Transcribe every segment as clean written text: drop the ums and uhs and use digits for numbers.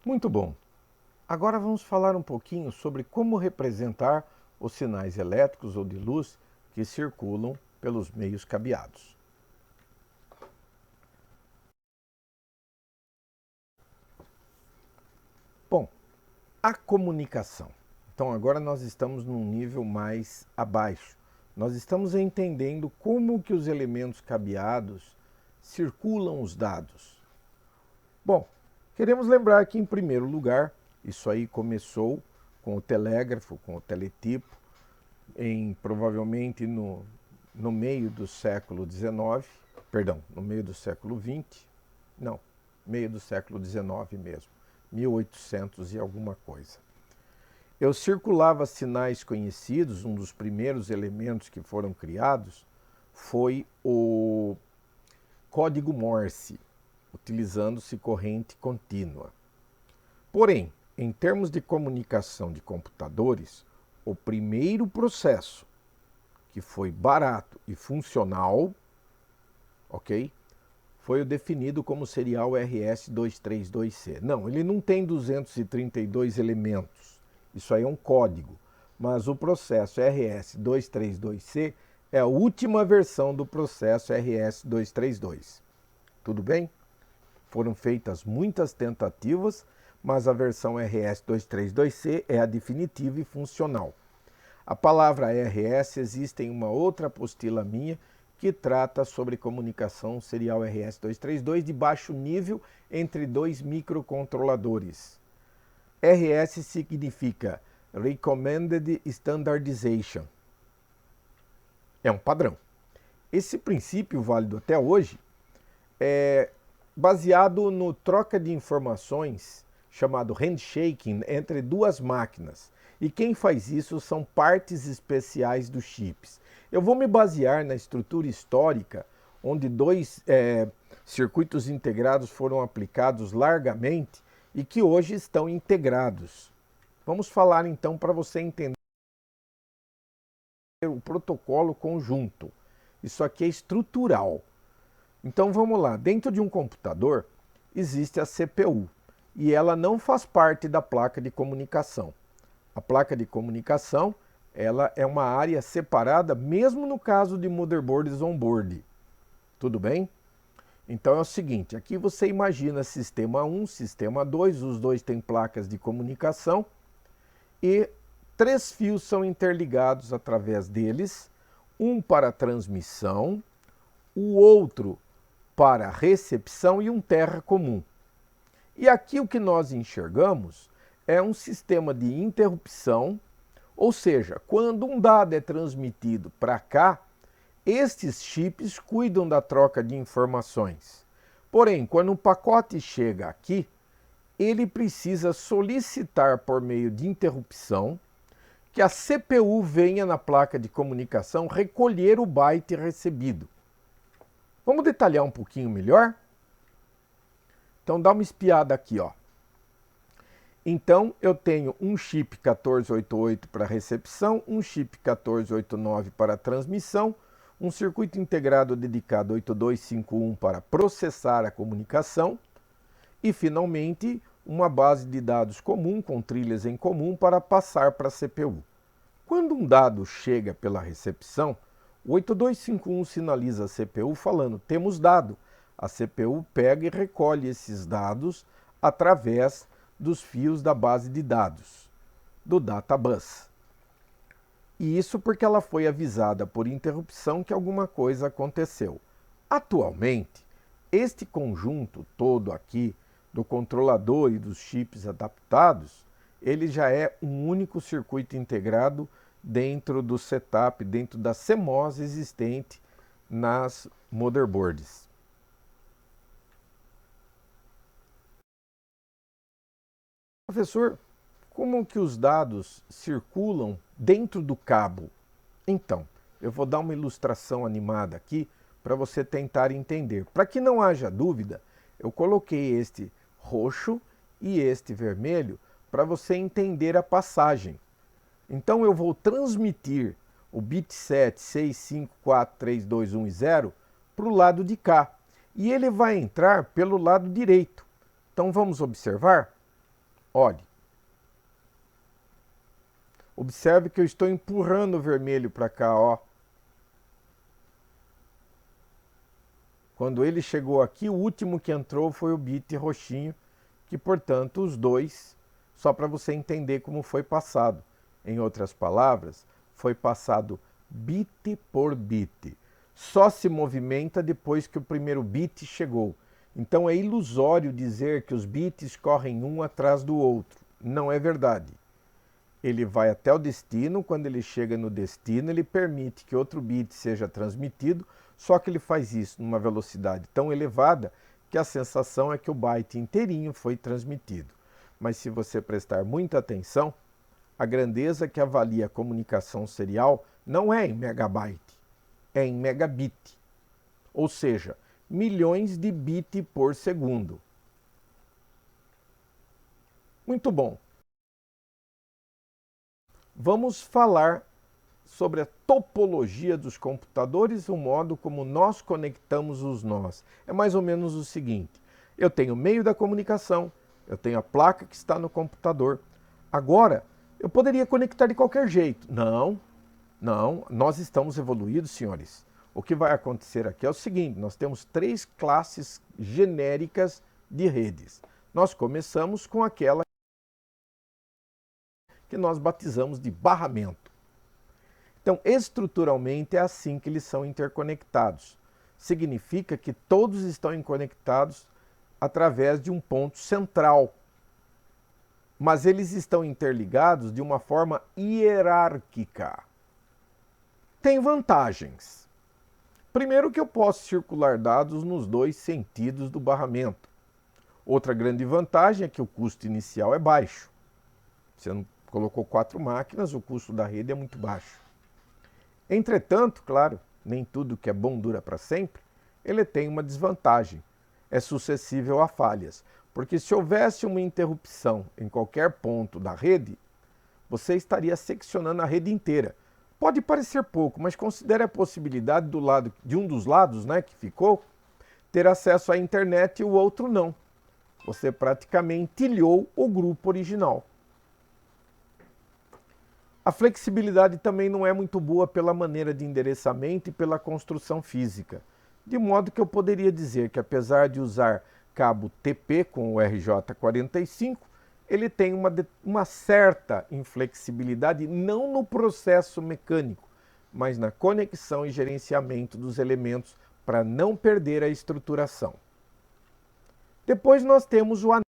Muito bom. Agora vamos falar um pouquinho sobre como representar os sinais elétricos ou de luz que circulam pelos meios cabeados. Bom, a comunicação. Então agora nós estamos num nível mais abaixo. Nós estamos entendendo como que os elementos cabeados circulam os dados. Bom, queremos lembrar que em primeiro lugar, isso aí começou com o telégrafo, com o teletipo, provavelmente no meio do século XIX, perdão, no meio do século XX, não, meio do século XIX mesmo, 1800 e alguma coisa. Eu circulava sinais conhecidos, um dos primeiros elementos que foram criados foi o código Morse, utilizando-se corrente contínua. Porém, em termos de comunicação de computadores, o primeiro processo que foi barato e funcional, ok? Foi o definido como serial RS232C. Não, ele não tem 232 elementos. Isso aí é um código. Mas o processo RS232C é a última versão do processo RS232. Tudo bem? Foram feitas muitas tentativas, mas a versão RS232C é a definitiva e funcional. A palavra RS existe em uma outra apostila minha que trata sobre comunicação serial RS232 de baixo nível entre dois microcontroladores. RS significa Recommended Standardization. É um padrão. Esse princípio válido até hoje é baseado no troca de informações chamado handshaking entre duas máquinas. E quem faz isso são partes especiais dos chips. Eu vou me basear na estrutura histórica, onde dois circuitos integrados foram aplicados largamente e que hoje estão integrados. Vamos falar então para você entender o protocolo conjunto. Isso aqui é estrutural. Então vamos lá, dentro de um computador existe a CPU e ela não faz parte da placa de comunicação. A placa de comunicação, ela é uma área separada, mesmo no caso de motherboards on-board. Tudo bem? Então é o seguinte, aqui você imagina sistema 1, sistema 2, os dois têm placas de comunicação e 3 fios são interligados através deles, um para transmissão, o outro para recepção e um terra comum. E aqui o que nós enxergamos é um sistema de interrupção, ou seja, quando um dado é transmitido para cá, estes chips cuidam da troca de informações. Porém, quando o pacote chega aqui, ele precisa solicitar por meio de interrupção que a CPU venha na placa de comunicação recolher o byte recebido. Vamos detalhar um pouquinho melhor? Então dá uma espiada aqui, ó. Então eu tenho um chip 1488 para recepção, um chip 1489 para transmissão, um circuito integrado dedicado 8251 para processar a comunicação e finalmente uma base de dados comum com trilhas em comum para passar para a CPU. Quando um dado chega pela recepção, o 8251 sinaliza a CPU falando: temos dado. A CPU pega e recolhe esses dados através dos fios da base de dados, do databus. E isso porque ela foi avisada por interrupção que alguma coisa aconteceu. Atualmente, este conjunto todo aqui, do controlador e dos chips adaptados, ele já é um único circuito integrado dentro do setup, dentro da CMOS existente nas motherboards. Professor, como que os dados circulam dentro do cabo? Então, eu vou dar uma ilustração animada aqui para você tentar entender. Para que não haja dúvida, eu coloquei este roxo e este vermelho para você entender a passagem. Então eu vou transmitir o bit 7 6543210 para o lado de cá e ele vai entrar pelo lado direito. Então vamos observar? Olhe. Observe que eu estou empurrando o vermelho para cá, ó. Quando ele chegou aqui, o último que entrou foi o bit roxinho, que, portanto, os dois, só para você entender como foi passado. Em outras palavras, foi passado bit por bit. Só se movimenta depois que o primeiro bit chegou. Então é ilusório dizer que os bits correm um atrás do outro. Não é verdade. Ele vai até o destino, quando ele chega no destino, ele permite que outro bit seja transmitido, só que ele faz isso numa velocidade tão elevada que a sensação é que o byte inteirinho foi transmitido. Mas se você prestar muita atenção, a grandeza que avalia a comunicação serial não é em megabyte, é em megabit, ou seja, milhões de bits por segundo. Muito bom. Vamos falar sobre a topologia dos computadores, o modo como nós conectamos os nós. É mais ou menos o seguinte: eu tenho o meio da comunicação, eu tenho a placa que está no computador. Agora, eu poderia conectar de qualquer jeito. Não, nós estamos evoluídos, senhores. O que vai acontecer aqui é o seguinte: nós temos 3 classes genéricas de redes. Nós começamos com aquela que nós batizamos de barramento. Então, estruturalmente, é assim que eles são interconectados. Significa que todos estão conectados através de um ponto central. Mas eles estão interligados de uma forma hierárquica. Tem vantagens. Primeiro que eu posso circular dados nos 2 sentidos do barramento. Outra grande vantagem é que o custo inicial é baixo. Você não colocou 4 máquinas, o custo da rede é muito baixo. Entretanto, claro, nem tudo que é bom dura para sempre, ele tem uma desvantagem. É suscetível a falhas, porque se houvesse uma interrupção em qualquer ponto da rede, você estaria seccionando a rede inteira. Pode parecer pouco, mas considere a possibilidade de um dos lados, que ficou, ter acesso à internet e o outro não. Você praticamente ilhou o grupo original. A flexibilidade também não é muito boa pela maneira de endereçamento e pela construção física. De modo que eu poderia dizer que, apesar de usar cabo TP com o RJ45, ele tem uma certa inflexibilidade, não no processo mecânico, mas na conexão e gerenciamento dos elementos para não perder a estruturação. Depois nós temos o anel.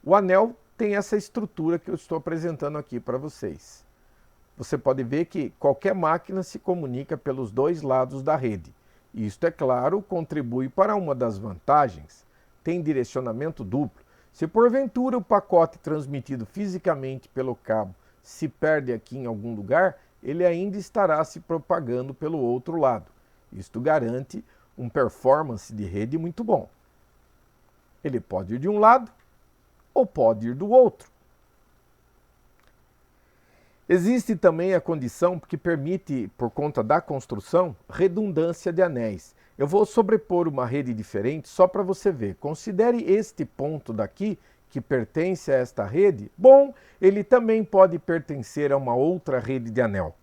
O anel tem essa estrutura que eu estou apresentando aqui para vocês. Você pode ver que qualquer máquina se comunica pelos 2 lados da rede. Isto, é claro, contribui para uma das vantagens. Tem direcionamento duplo. Se porventura o pacote transmitido fisicamente pelo cabo se perde aqui em algum lugar, ele ainda estará se propagando pelo outro lado. Isto garante um performance de rede muito bom. Ele pode ir de um lado ou pode ir do outro. Existe também a condição que permite, por conta da construção, redundância de anéis. Eu vou sobrepor uma rede diferente só para você ver. Considere este ponto daqui, que pertence a esta rede. Bom, ele também pode pertencer a uma outra rede de anel.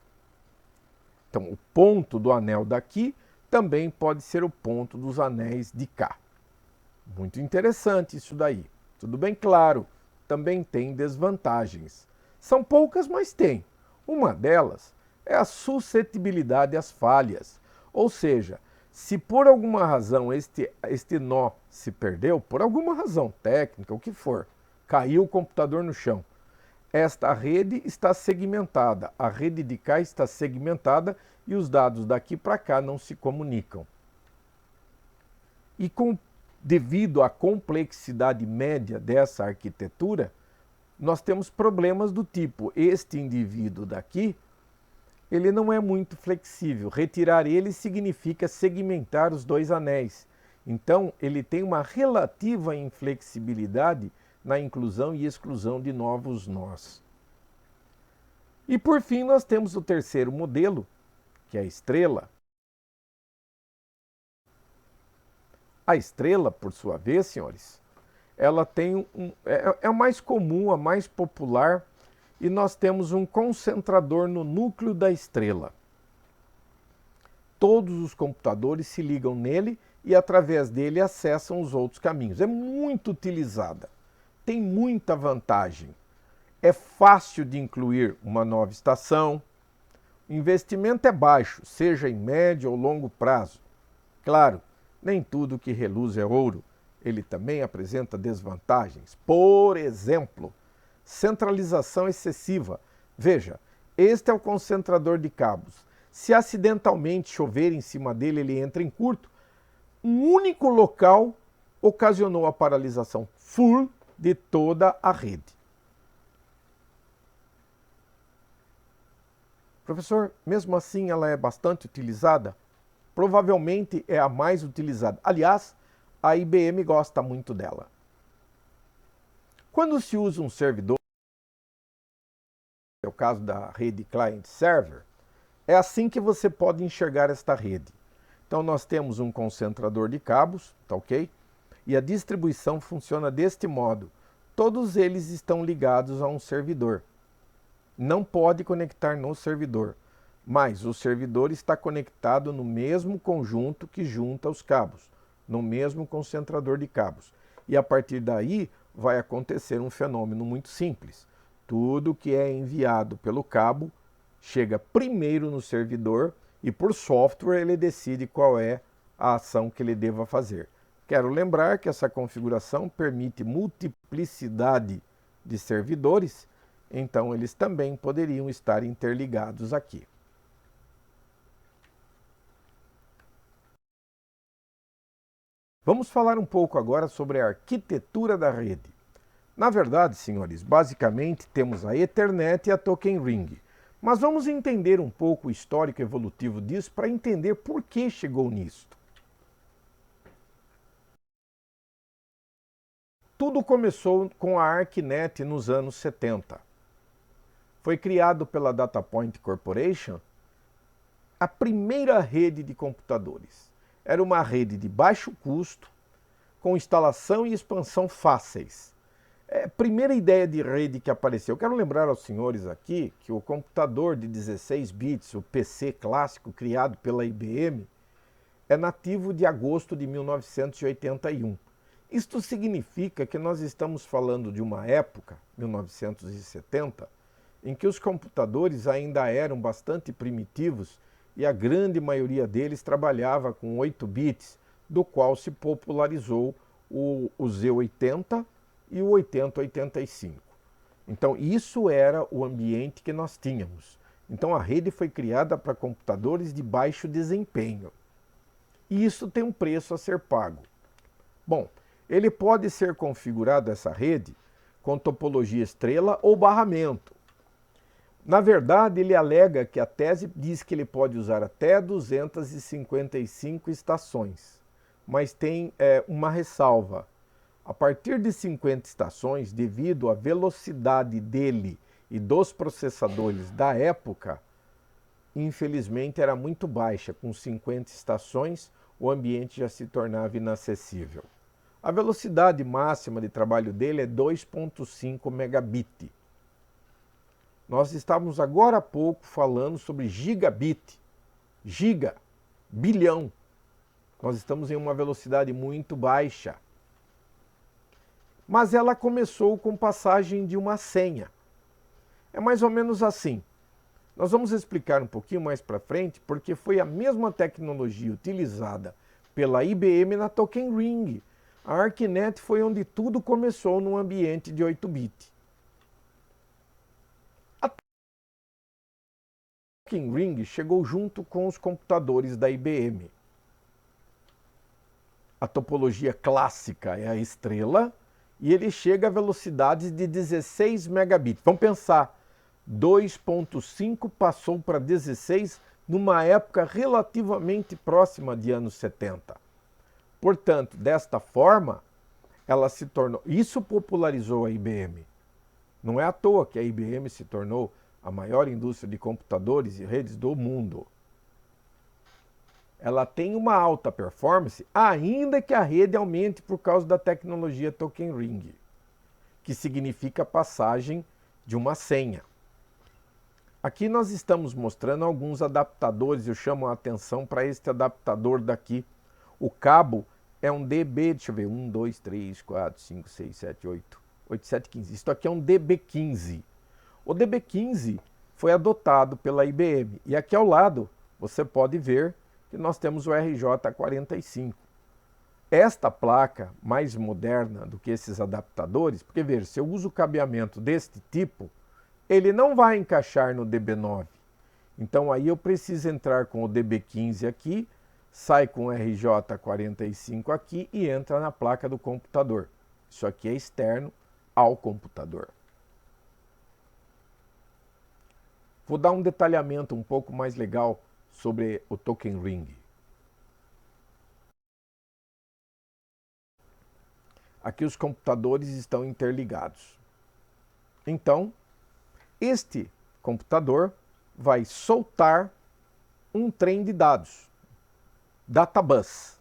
Então, o ponto do anel daqui também pode ser o ponto dos anéis de cá. Muito interessante isso daí. Tudo bem claro, também tem desvantagens. São poucas, mas tem. Uma delas é a suscetibilidade às falhas. Ou seja, se por alguma razão este nó se perdeu, por alguma razão técnica, o que for, caiu o computador no chão, esta rede está segmentada, a rede de cá está segmentada e os dados daqui para cá não se comunicam. E devido à complexidade média dessa arquitetura, nós temos problemas do tipo: este indivíduo daqui, ele não é muito flexível. Retirar ele significa segmentar os 2 anéis. Então, ele tem uma relativa inflexibilidade na inclusão e exclusão de novos nós. E por fim, nós temos o terceiro modelo, que é a estrela. A estrela, por sua vez, senhores, ela tem é a mais comum, a mais popular, e nós temos um concentrador no núcleo da estrela. Todos os computadores se ligam nele e através dele acessam os outros caminhos. É muito utilizada, tem muita vantagem. É fácil de incluir uma nova estação, o investimento é baixo, seja em médio ou longo prazo. Claro, nem tudo que reluz é ouro, ele também apresenta desvantagens. Por exemplo, centralização excessiva. Veja, este é o concentrador de cabos. Se acidentalmente chover em cima dele, ele entra em curto. Um único local ocasionou a paralisação full de toda a rede. Professor, mesmo assim ela é bastante utilizada? Provavelmente é a mais utilizada. Aliás, a IBM gosta muito dela. Quando se usa um servidor, é o caso da rede client-server, é assim que você pode enxergar esta rede. Então nós temos um concentrador de cabos, tá ok? E a distribuição funciona deste modo. Todos eles estão ligados a um servidor. Não pode conectar no servidor, mas o servidor está conectado no mesmo conjunto que junta os cabos, no mesmo concentrador de cabos. E a partir daí vai acontecer um fenômeno muito simples. Tudo que é enviado pelo cabo chega primeiro no servidor e por software ele decide qual é a ação que ele deva fazer. Quero lembrar que essa configuração permite multiplicidade de servidores, então eles também poderiam estar interligados aqui. Vamos falar um pouco agora sobre a arquitetura da rede. Na verdade, senhores, basicamente temos a Ethernet e a Token Ring. Mas vamos entender um pouco o histórico evolutivo disso para entender por que chegou nisto. Tudo começou com a ArcNet nos anos 70. Foi criado pela DataPoint Corporation a primeira rede de computadores. Era uma rede de baixo custo, com instalação e expansão fáceis. Primeira ideia de rede que apareceu. Eu quero lembrar aos senhores aqui que o computador de 16 bits, o PC clássico criado pela IBM, é nativo de agosto de 1981. Isto significa que nós estamos falando de uma época, 1970, em que os computadores ainda eram bastante primitivos e a grande maioria deles trabalhava com 8 bits, do qual se popularizou o Z80 e o 8085. Então isso era o ambiente que nós tínhamos. Então a rede foi criada para computadores de baixo desempenho. E isso tem um preço a ser pago. Bom, ele pode ser configurado, essa rede, com topologia estrela ou barramento. Na verdade, ele alega que a tese diz que ele pode usar até 255 estações, mas tem uma ressalva. A partir de 50 estações, devido à velocidade dele e dos processadores da época, infelizmente era muito baixa. Com 50 estações, o ambiente já se tornava inacessível. A velocidade máxima de trabalho dele é 2.5 megabit. Nós estávamos agora há pouco falando sobre gigabit. Giga, bilhão. Nós estamos em uma velocidade muito baixa. Mas ela começou com passagem de uma senha. É mais ou menos assim. Nós vamos explicar um pouquinho mais para frente, porque foi a mesma tecnologia utilizada pela IBM na Token Ring. A ArcNet foi onde tudo começou num ambiente de 8 bits. A Token Ring chegou junto com os computadores da IBM. A topologia clássica é a estrela, e ele chega a velocidades de 16 megabits. Vamos pensar, 2.5 passou para 16 numa época relativamente próxima de anos 70. Portanto, desta forma, ela se tornou... Isso popularizou a IBM. Não é à toa que a IBM se tornou a maior indústria de computadores e redes do mundo. ela tem uma alta performance, ainda que a rede aumente por causa da tecnologia Token Ring, que significa passagem de uma senha. Aqui nós estamos mostrando alguns adaptadores, eu chamo a atenção para este adaptador daqui. O cabo é um DB, deixa eu ver, 1, 2, 3, 4, 5, 6, 7, 8, 8, 7, 15. Isso aqui é um DB15. O DB15 foi adotado pela IBM. E aqui ao lado você pode ver que nós temos o RJ45. Esta placa, mais moderna do que esses adaptadores, porque veja, se eu uso o cabeamento deste tipo, ele não vai encaixar no DB9. Então aí eu preciso entrar com o DB15 aqui, sai com o RJ45 aqui e entra na placa do computador. Isso aqui é externo ao computador. Vou dar um detalhamento um pouco mais legal sobre o Token Ring. Aqui os computadores estão interligados. Então, este computador vai soltar um trem de dados, databus.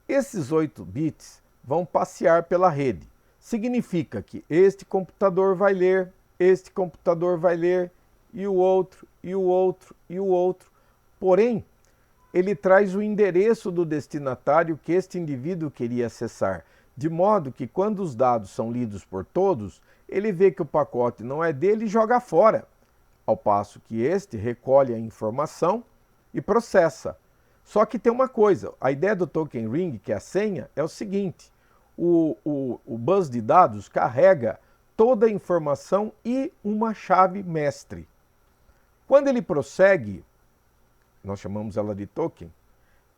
Esses 8 bits vão passear pela rede. Significa que este computador vai ler, este computador vai ler, e o outro, e o outro, e o outro. Porém, ele traz o endereço do destinatário que este indivíduo queria acessar, de modo que quando os dados são lidos por todos, ele vê que o pacote não é dele e joga fora, ao passo que este recolhe a informação e processa. Só que tem uma coisa, a ideia do Token Ring, que é a senha, é o seguinte, o bus de dados carrega toda a informação e uma chave mestre. Quando ele prossegue, nós chamamos ela de token,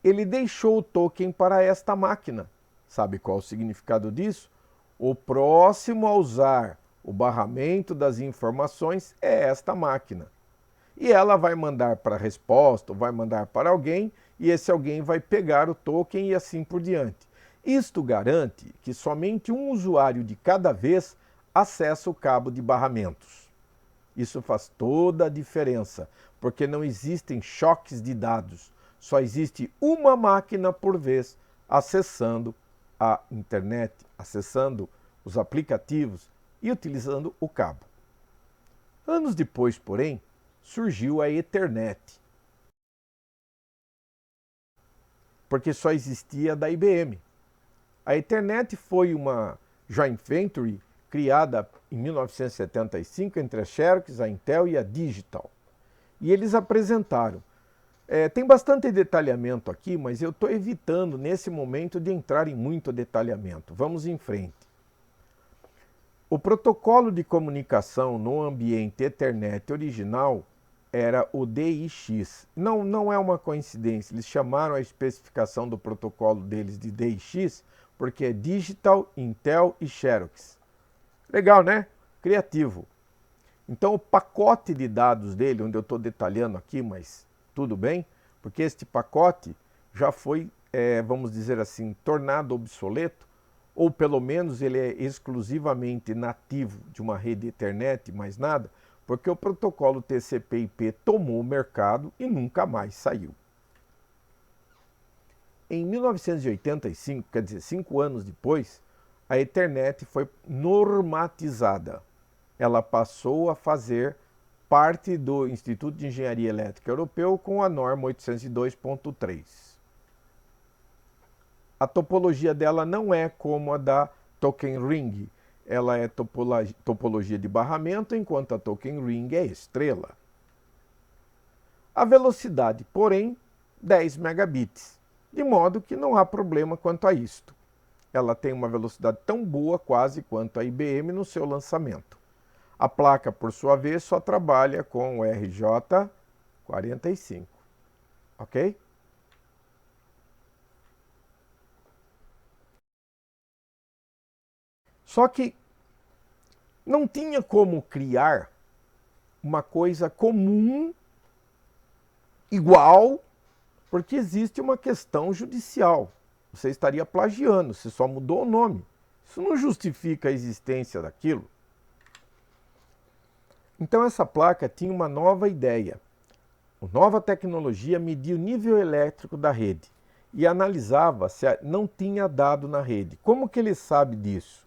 ele deixou o token para esta máquina. Sabe qual é o significado disso? O próximo a usar o barramento das informações é esta máquina. E ela vai mandar para a resposta, vai mandar para alguém, e esse alguém vai pegar o token e assim por diante. Isto garante que somente um usuário de cada vez acessa o cabo de barramentos. Isso faz toda a diferença, porque não existem choques de dados. Só existe uma máquina por vez acessando a internet, acessando os aplicativos e utilizando o cabo. Anos depois, porém, surgiu a Ethernet, porque só existia da IBM. A Ethernet foi uma joint venture criada em 1975 entre a Xerox, a Intel e a Digital. E eles apresentaram. Tem bastante detalhamento aqui, mas eu estou evitando nesse momento de entrar em muito detalhamento. Vamos em frente. O protocolo de comunicação no ambiente Ethernet original era o DIX. Não é uma coincidência, eles chamaram a especificação do protocolo deles de DIX porque é Digital, Intel e Xerox. Legal, né? Criativo. Então o pacote de dados dele, onde eu estou detalhando aqui, mas tudo bem, porque este pacote já foi, vamos dizer assim, tornado obsoleto, ou pelo menos ele é exclusivamente nativo de uma rede Ethernet, mais nada, porque o protocolo TCP/IP tomou o mercado e nunca mais saiu. Em 1985, quer dizer, 5 anos depois, a Ethernet foi normatizada. Ela passou a fazer parte do Instituto de Engenharia Elétrica Europeu com a norma 802.3. A topologia dela não é como a da Token Ring. Ela é topologia de barramento, enquanto a Token Ring é estrela. A velocidade, porém, 10 megabits, de modo que não há problema quanto a isto. Ela tem uma velocidade tão boa quase quanto a IBM no seu lançamento. A placa, por sua vez, só trabalha com o RJ45. Ok? Só que não tinha como criar uma coisa comum, igual, porque existe uma questão judicial. Você estaria plagiando, você só mudou o nome. Isso não justifica a existência daquilo. Então essa placa tinha uma nova ideia. A nova tecnologia media o nível elétrico da rede e analisava se não tinha dado na rede. Como que ele sabe disso?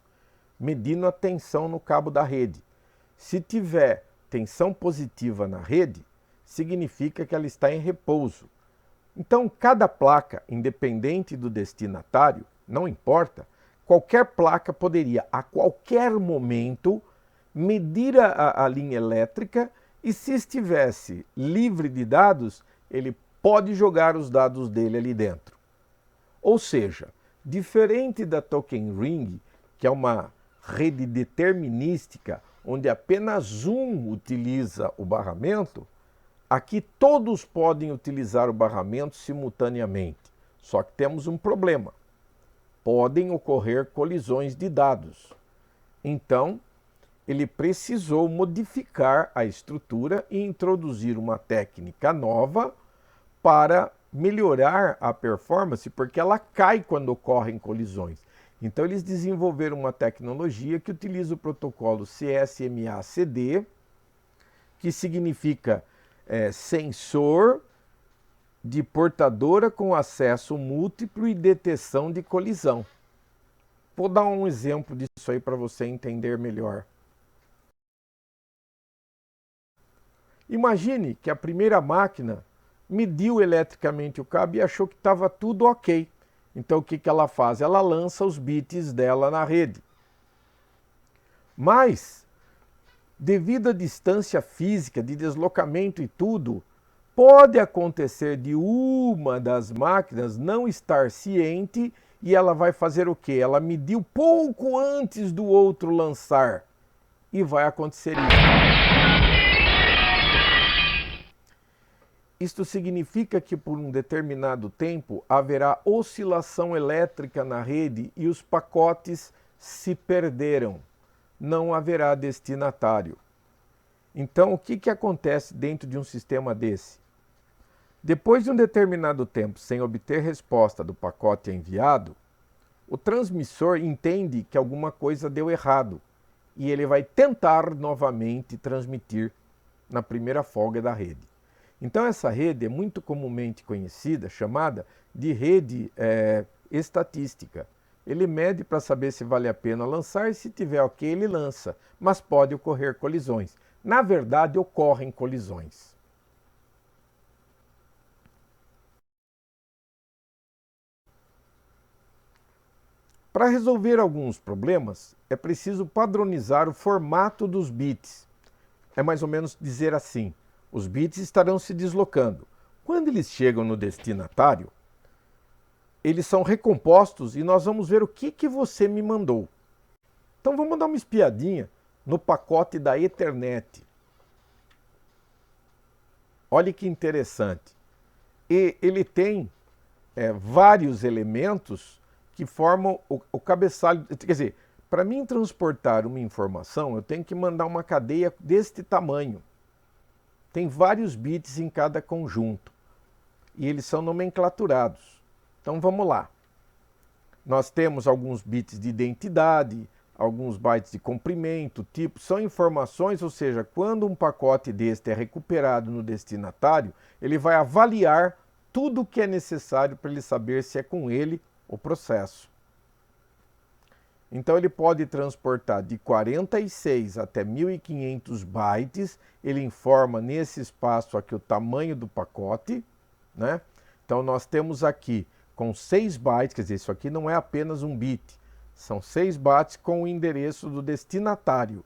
Medindo a tensão no cabo da rede. Se tiver tensão positiva na rede, significa que ela está em repouso. Então, cada placa, independente do destinatário, não importa, qualquer placa poderia, a qualquer momento, medir a linha elétrica e, se estivesse livre de dados, ele pode jogar os dados dele ali dentro. Ou seja, diferente da Token Ring, que é uma rede determinística, onde apenas um utiliza o barramento, aqui todos podem utilizar o barramento simultaneamente. Só que temos um problema. Podem ocorrer colisões de dados. Então, ele precisou modificar a estrutura e introduzir uma técnica nova para melhorar a performance, porque ela cai quando ocorrem colisões. Então eles desenvolveram uma tecnologia que utiliza o protocolo CSMA-CD, que significa sensor de portadora com acesso múltiplo e detecção de colisão. Vou dar um exemplo disso aí para você entender melhor. Imagine que a primeira máquina mediu eletricamente o cabo e achou que estava tudo ok. Então o que ela faz? Ela lança os bits dela na rede. Mas, devido à distância física, de deslocamento e tudo, pode acontecer de uma das máquinas não estar ciente e ela vai fazer o quê? Ela mediu pouco antes do outro lançar. E vai acontecer isso. Isto significa que por um determinado tempo haverá oscilação elétrica na rede e os pacotes se perderam. Não haverá destinatário. Então, o que acontece dentro de um sistema desse? Depois de um determinado tempo sem obter resposta do pacote enviado, o transmissor entende que alguma coisa deu errado e ele vai tentar novamente transmitir na primeira folga da rede. Então essa rede é muito comumente conhecida, chamada de rede estatística. Ele mede para saber se vale a pena lançar e se tiver ok ele lança, mas pode ocorrer colisões. Na verdade ocorrem colisões. Para resolver alguns problemas, é preciso padronizar o formato dos bits. É mais ou menos dizer assim: os bits estarão se deslocando. Quando eles chegam no destinatário, eles são recompostos e nós vamos ver o que você me mandou. Então vamos dar uma espiadinha no pacote da Ethernet. Olha que interessante. E ele tem vários elementos que formam o cabeçalho. Quer dizer, para mim transportar uma informação, eu tenho que mandar uma cadeia deste tamanho. Tem vários bits em cada conjunto e eles são nomenclaturados. Então vamos lá. Nós temos alguns bits de identidade, alguns bytes de comprimento, tipo, são informações, ou seja, quando um pacote deste é recuperado no destinatário, ele vai avaliar tudo o que é necessário para ele saber se é com ele o processo. Então ele pode transportar de 46 até 1500 bytes, ele informa nesse espaço aqui o tamanho do pacote, né? Então nós temos aqui com 6 bytes, quer dizer, isso aqui não é apenas um bit, são 6 bytes com o endereço do destinatário.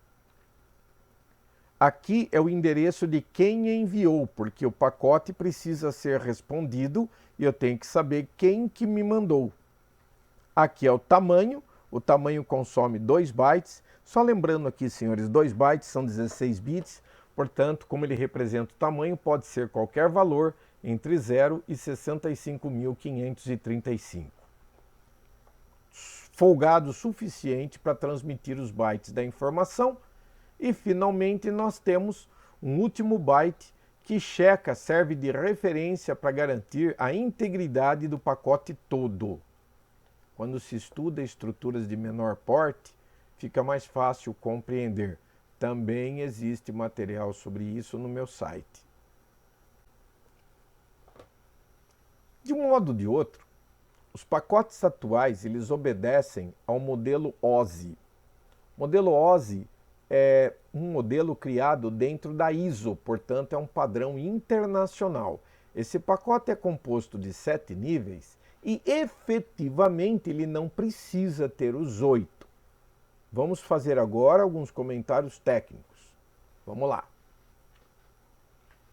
Aqui é o endereço de quem enviou, porque o pacote precisa ser respondido e eu tenho que saber quem que me mandou. Aqui é o tamanho consome 2 bytes. Só lembrando aqui, senhores, 2 bytes são 16 bits, portanto, como ele representa o tamanho, pode ser qualquer valor entre 0 e 65.535. Folgado o suficiente para transmitir os bytes da informação. E, finalmente, nós temos um último byte que serve de referência para garantir a integridade do pacote todo. Quando se estuda estruturas de menor porte, fica mais fácil compreender. Também existe material sobre isso no meu site. De um modo ou de outro, os pacotes atuais eles obedecem ao modelo OSI. O modelo OSI é um modelo criado dentro da ISO, portanto é um padrão internacional. Esse pacote é composto de 7 níveis e efetivamente ele não precisa ter os 8. Vamos fazer agora alguns comentários técnicos. Vamos lá.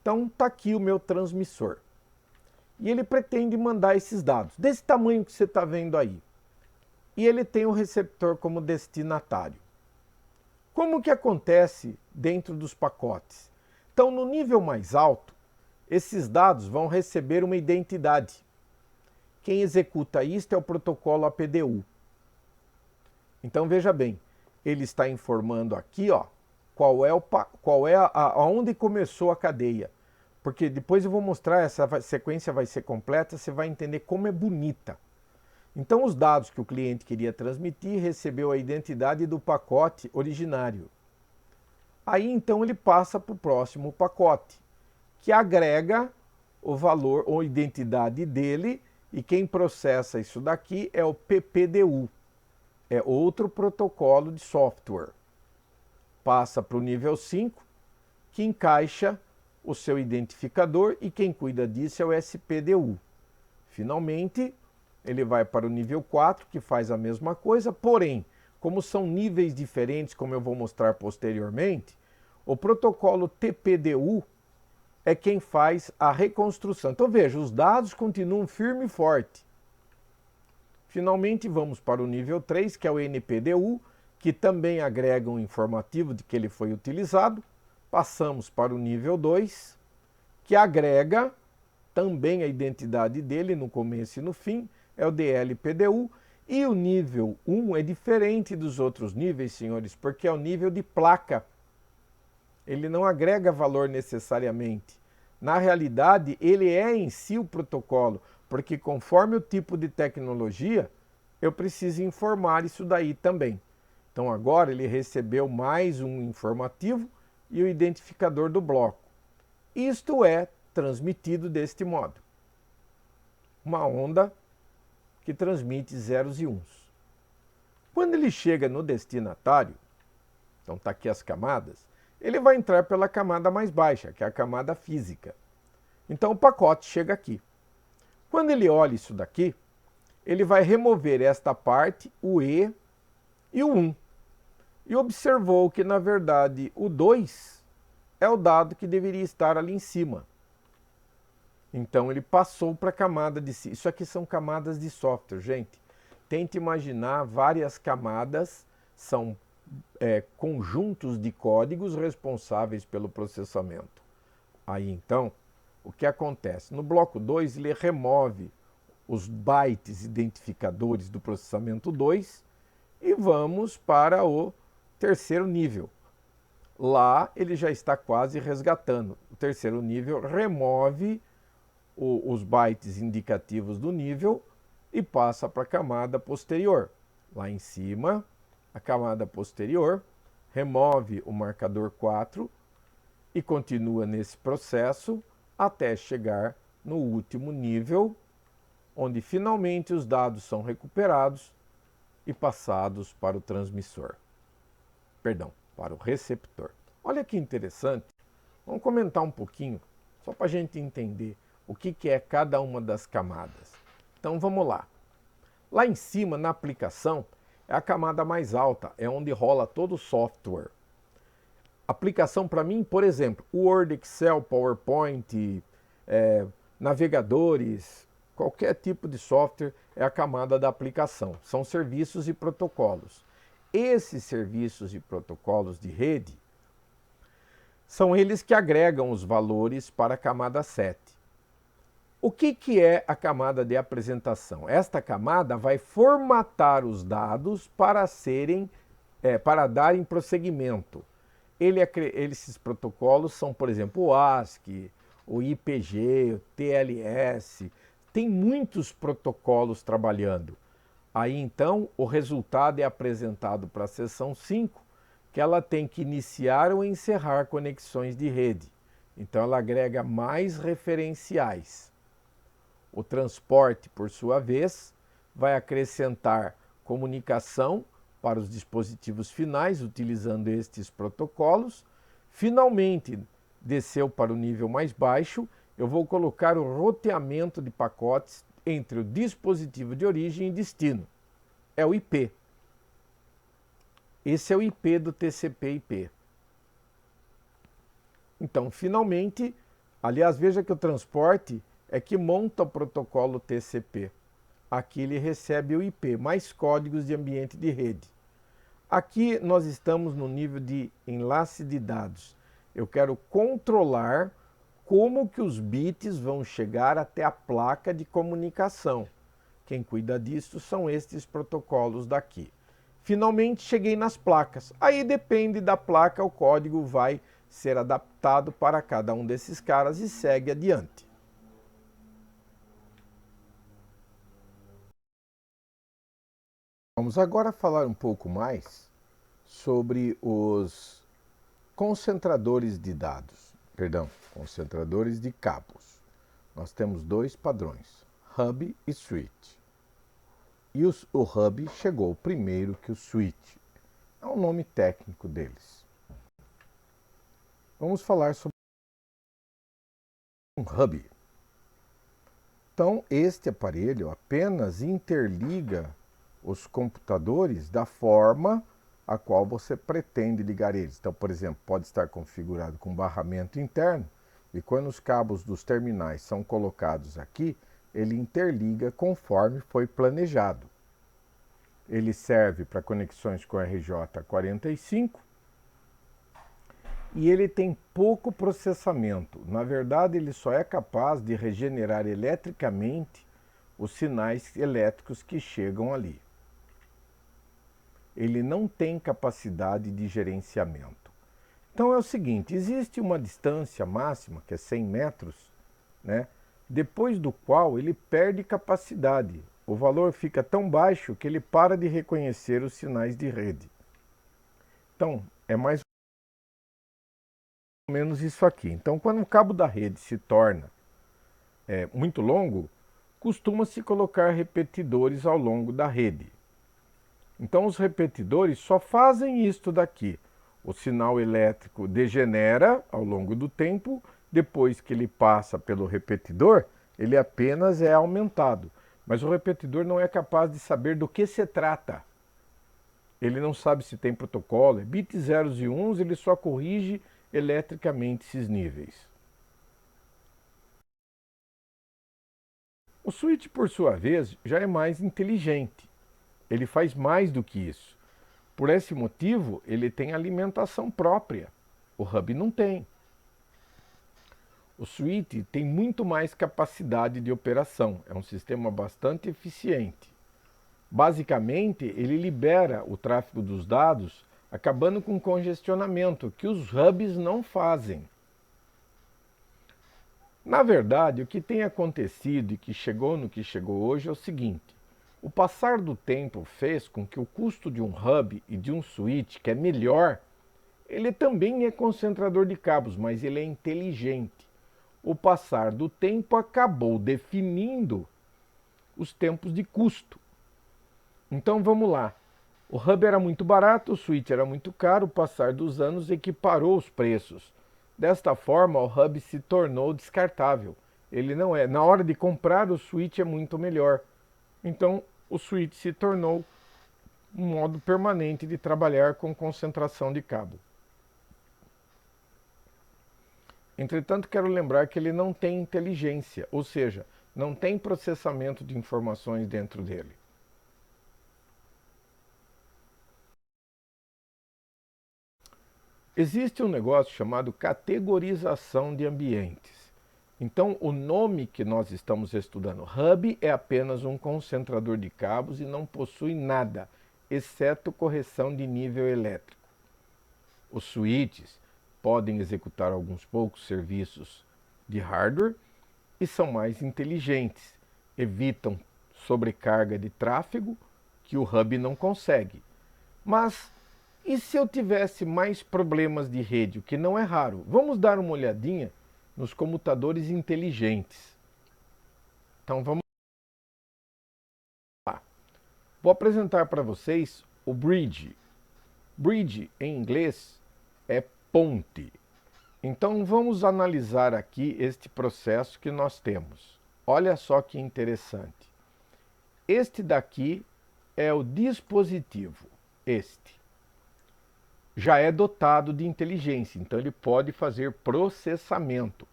Então está aqui o meu transmissor. E ele pretende mandar esses dados, desse tamanho que você está vendo aí. E ele tem o receptor como destinatário. Como que acontece dentro dos pacotes? Então, no nível mais alto, esses dados vão receber uma identidade. Quem executa isto é o protocolo APDU. Então, veja bem, ele está informando aqui, ó, aonde começou a cadeia. Porque depois eu vou mostrar, essa sequência vai ser completa, você vai entender como é bonita. Então, os dados que o cliente queria transmitir recebeu a identidade do pacote originário. Aí, então, ele passa para o próximo pacote, que agrega o valor ou identidade dele, e quem processa isso daqui é o PPDU, é outro protocolo de software. Passa para o nível 5, que encaixa o seu identificador, e quem cuida disso é o SPDU. Finalmente, ele vai para o nível 4, que faz a mesma coisa, porém, como são níveis diferentes, como eu vou mostrar posteriormente, o protocolo TPDU é quem faz a reconstrução. Então veja, os dados continuam firme e forte. Finalmente, vamos para o nível 3, que é o NPDU, que também agrega um informativo de que ele foi utilizado. Passamos para o nível 2, que agrega também a identidade dele no começo e no fim, é o DLPDU. E o nível 1 é diferente dos outros níveis, senhores, porque é o nível de placa. Ele não agrega valor necessariamente. Na realidade, ele é em si o protocolo, porque conforme o tipo de tecnologia, eu preciso informar isso daí também. Então agora ele recebeu mais um informativo e o identificador do bloco. Isto é transmitido deste modo. Uma onda que transmite zeros e uns. Quando ele chega no destinatário, então está aqui as camadas, ele vai entrar pela camada mais baixa, que é a camada física. Então o pacote chega aqui. Quando ele olha isso daqui, ele vai remover esta parte, o E e o 1. E observou que, na verdade, o 2 é o dado que deveria estar ali em cima. Então ele passou para a camada de cima. Isso aqui são camadas de software, gente. Tente imaginar várias camadas, são conjuntos de códigos responsáveis pelo processamento. Aí então, o que acontece? No bloco 2 ele remove os bytes identificadores do processamento 2 e vamos para o terceiro nível. Lá ele já está quase resgatando. O terceiro nível remove os bytes indicativos do nível e passa para a camada posterior. Lá em cima, a camada posterior remove o marcador 4 e continua nesse processo até chegar no último nível, onde finalmente os dados são recuperados e passados para o transmissor. Perdão, para o receptor. Olha que interessante. Vamos comentar um pouquinho, só para a gente entender o que é cada uma das camadas. Então vamos lá. Lá em cima, na aplicação, é a camada mais alta, é onde rola todo o software. Aplicação para mim, por exemplo, Word, Excel, PowerPoint, navegadores, qualquer tipo de software é a camada da aplicação. São serviços e protocolos. Esses serviços e protocolos de rede são eles que agregam os valores para a camada 7. O que é a camada de apresentação? Esta camada vai formatar os dados para darem prosseguimento. Esses protocolos são, por exemplo, o ASCII, o IPG, o TLS, tem muitos protocolos trabalhando. Aí então o resultado é apresentado para a seção 5, que ela tem que iniciar ou encerrar conexões de rede. Então ela agrega mais referenciais. O transporte, por sua vez, vai acrescentar comunicação para os dispositivos finais, utilizando estes protocolos. Finalmente, desceu para o nível mais baixo, eu vou colocar o roteamento de pacotes entre o dispositivo de origem e destino. É o IP. Esse é o IP do TCP/IP. Então, finalmente, aliás, veja que o transporte é que monta o protocolo TCP. Aqui ele recebe o IP, mais códigos de ambiente de rede. Aqui nós estamos no nível de enlace de dados. Eu quero controlar como que os bits vão chegar até a placa de comunicação. Quem cuida disso são estes protocolos daqui. Finalmente cheguei nas placas. Aí depende da placa, o código vai ser adaptado para cada um desses caras e segue adiante. Vamos agora falar um pouco mais sobre os concentradores de dados, concentradores de cabos. Nós temos dois padrões, hub e switch. E o hub chegou primeiro que o switch. É o nome técnico deles. Vamos falar sobre um hub. Então, este aparelho apenas interliga os computadores da forma a qual você pretende ligar eles. Então, por exemplo, pode estar configurado com barramento interno e quando os cabos dos terminais são colocados aqui, ele interliga conforme foi planejado. Ele serve para conexões com RJ45 e ele tem pouco processamento. Na verdade, ele só é capaz de regenerar eletricamente os sinais elétricos que chegam ali. Ele não tem capacidade de gerenciamento. Então é o seguinte, existe uma distância máxima, que é 100 metros, né, depois do qual ele perde capacidade. O valor fica tão baixo que ele para de reconhecer os sinais de rede. Então, é mais ou menos isso aqui. Então, quando o cabo da rede se torna muito longo, costuma-se colocar repetidores ao longo da rede. Então, os repetidores só fazem isto daqui. O sinal elétrico degenera ao longo do tempo, depois que ele passa pelo repetidor, ele apenas é aumentado. Mas o repetidor não é capaz de saber do que se trata. Ele não sabe se tem protocolo, é bits zeros e uns, ele só corrige eletricamente esses níveis. O switch, por sua vez, já é mais inteligente. Ele faz mais do que isso. Por esse motivo, ele tem alimentação própria. O hub não tem. O switch tem muito mais capacidade de operação. É um sistema bastante eficiente. Basicamente, ele libera o tráfego dos dados, acabando com o congestionamento, que os hubs não fazem. Na verdade, o que tem acontecido e que chegou no que chegou hoje é o seguinte. O passar do tempo fez com que o custo de um hub e de um switch, que é melhor, ele também é concentrador de cabos, mas ele é inteligente. O passar do tempo acabou definindo os tempos de custo. Então vamos lá. O hub era muito barato, o switch era muito caro, o passar dos anos equiparou os preços. Desta forma, o hub se tornou descartável. Ele não é. Na hora de comprar, o switch é muito melhor. Então, o switch se tornou um modo permanente de trabalhar com concentração de cabo. Entretanto, quero lembrar que ele não tem inteligência, ou seja, não tem processamento de informações dentro dele. Existe um negócio chamado categorização de ambientes. Então, o nome que nós estamos estudando, hub, é apenas um concentrador de cabos e não possui nada, exceto correção de nível elétrico. Os switches podem executar alguns poucos serviços de hardware e são mais inteligentes, evitam sobrecarga de tráfego que o hub não consegue. Mas e se eu tivesse mais problemas de rede, o que não é raro? Vamos dar uma olhadinha nos comutadores inteligentes. Então vamos lá. Vou apresentar para vocês o bridge. Bridge em inglês é ponte. Então vamos analisar aqui este processo que nós temos. Olha só que interessante. Este daqui é o dispositivo. Este já é dotado de inteligência, então ele pode fazer processamento.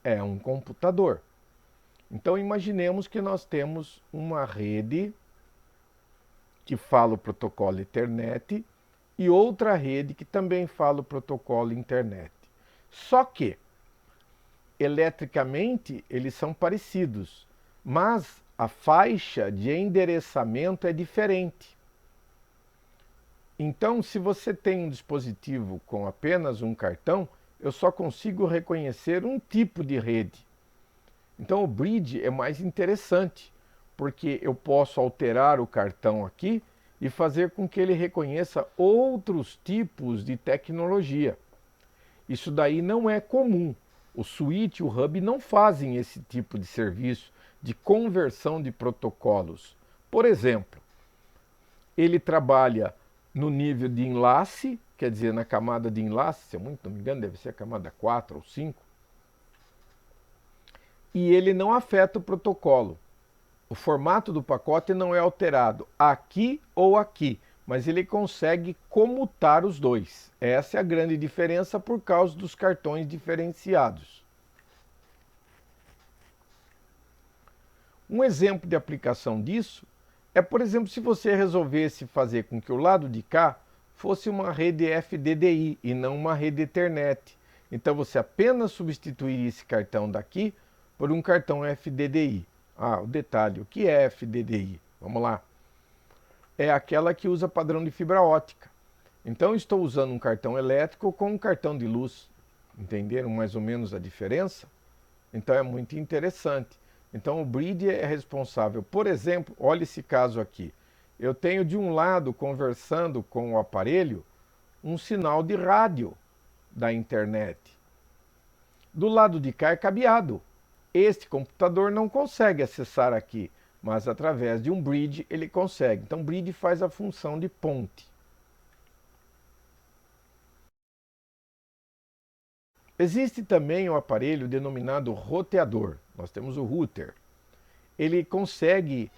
É um computador. Então imaginemos que nós temos uma rede que fala o protocolo Ethernet e outra rede que também fala o protocolo Internet. Só que, eletricamente, eles são parecidos, mas a faixa de endereçamento é diferente. Então, se você tem um dispositivo com apenas um cartão, eu só consigo reconhecer um tipo de rede. Então, o bridge é mais interessante, porque eu posso alterar o cartão aqui e fazer com que ele reconheça outros tipos de tecnologia. Isso daí não é comum. O switch e o hub não fazem esse tipo de serviço de conversão de protocolos. Por exemplo, ele trabalha no nível de enlace, quer dizer, na camada de enlace, se eu muito não me engano, deve ser a camada 4 ou 5, e ele não afeta o protocolo. O formato do pacote não é alterado aqui ou aqui, mas ele consegue comutar os dois. Essa é a grande diferença por causa dos cartões diferenciados. Um exemplo de aplicação disso é, por exemplo, se você resolvesse fazer com que o lado de cá fosse uma rede FDDI e não uma rede Ethernet. Então você apenas substituiria esse cartão daqui por um cartão FDDI. O detalhe, o que é FDDI? Vamos lá. É aquela que usa padrão de fibra ótica. Então estou usando um cartão elétrico com um cartão de luz. Entenderam mais ou menos a diferença? Então é muito interessante. Então o bridge é responsável, por exemplo, olha esse caso aqui. Eu tenho de um lado, conversando com o aparelho, um sinal de rádio da internet. Do lado de cá é cabeado. Este computador não consegue acessar aqui, mas através de um bridge ele consegue. Então o bridge faz a função de ponte. Existe também o aparelho denominado roteador. Nós temos o router. Ele consegue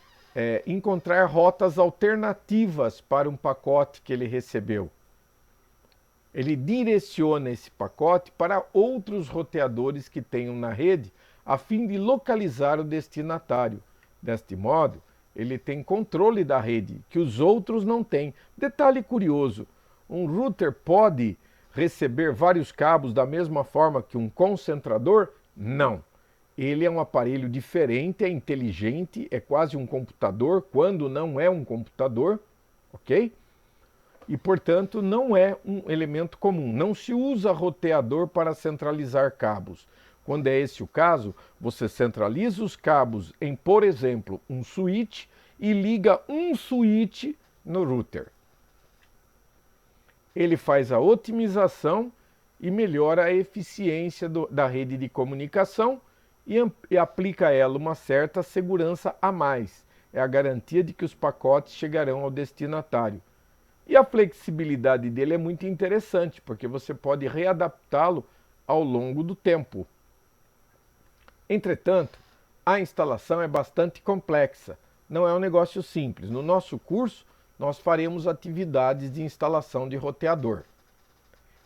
encontrar rotas alternativas para um pacote que ele recebeu. Ele direciona esse pacote para outros roteadores que tenham na rede, a fim de localizar o destinatário. Deste modo, ele tem controle da rede, que os outros não têm. Detalhe curioso, um router pode receber vários cabos da mesma forma que um concentrador? Não. Ele é um aparelho diferente, é inteligente, é quase um computador, quando não é um computador, ok? E, portanto, não é um elemento comum. Não se usa roteador para centralizar cabos. Quando é esse o caso, você centraliza os cabos em, por exemplo, um switch e liga um switch no router. Ele faz a otimização e melhora a eficiência da rede de comunicação e aplica a ela uma certa segurança a mais. É a garantia de que os pacotes chegarão ao destinatário. E a flexibilidade dele é muito interessante, porque você pode readaptá-lo ao longo do tempo. Entretanto, a instalação é bastante complexa, não é um negócio simples. No nosso curso, nós faremos atividades de instalação de roteador.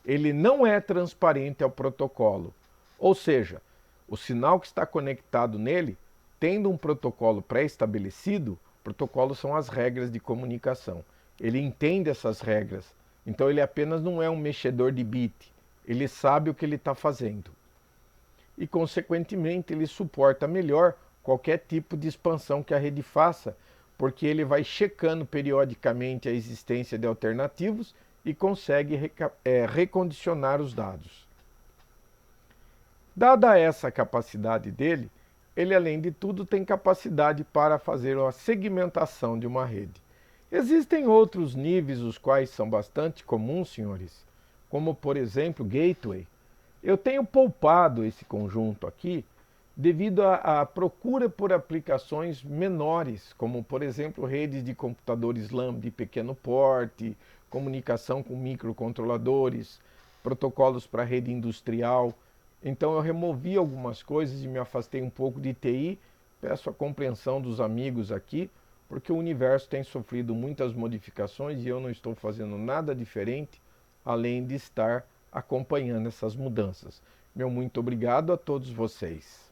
Ele não é transparente ao protocolo, ou seja, o sinal que está conectado nele, tendo um protocolo pré-estabelecido, protocolos são as regras de comunicação. Ele entende essas regras, então ele apenas não é um mexedor de bit, ele sabe o que ele está fazendo. E, consequentemente, ele suporta melhor qualquer tipo de expansão que a rede faça, porque ele vai checando periodicamente a existência de alternativos e consegue recondicionar os dados. Dada essa capacidade dele, ele, além de tudo, tem capacidade para fazer a segmentação de uma rede. Existem outros níveis, os quais são bastante comuns, senhores, como, por exemplo, gateway. Eu tenho poupado esse conjunto aqui devido à procura por aplicações menores, como, por exemplo, redes de computadores LAN de pequeno porte, comunicação com microcontroladores, protocolos para rede industrial. Então eu removi algumas coisas e me afastei um pouco de TI. Peço a compreensão dos amigos aqui, porque o universo tem sofrido muitas modificações e eu não estou fazendo nada diferente, além de estar acompanhando essas mudanças. Meu muito obrigado a todos vocês.